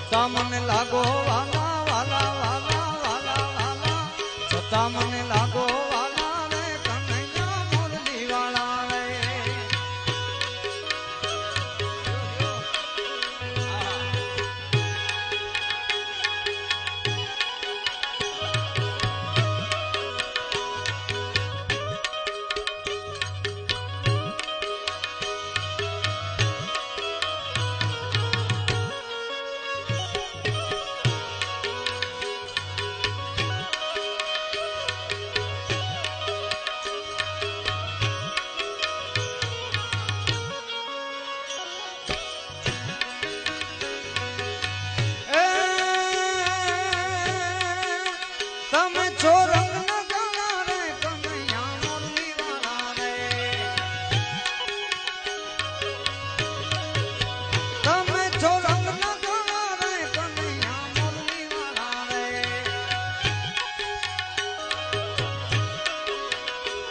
છતાં મને લાગો વાલા વાલા વાલા વાલા વાલા છતાં મને લાગો વાલા રે કનૈયા મુરલી વાળા રે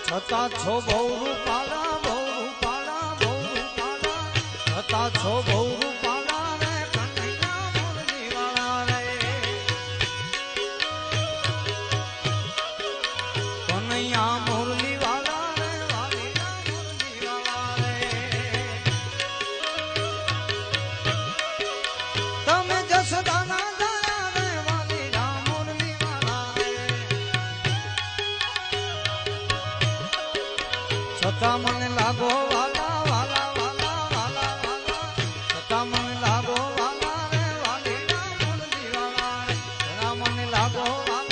છતાં છો બહુ રૂપાળા બહુ રૂપાળા બહુ રૂપાળા છતાં છો બહુ રૂપાળા રે કનૈયા મુરલી વાળા રે કનૈયા મુરલી વાળા રે વાલીડા મુરલી વાળા રે તમે જસદાના દયા રે વાલીડા મુરલી વાળા રે છતાં મને લાગો વાલા વાલા વાલા વાલા વાલા છતાં મને લાગો વાલા રે વાલીડા મુરલી વાળા રે મને લાગો વાલા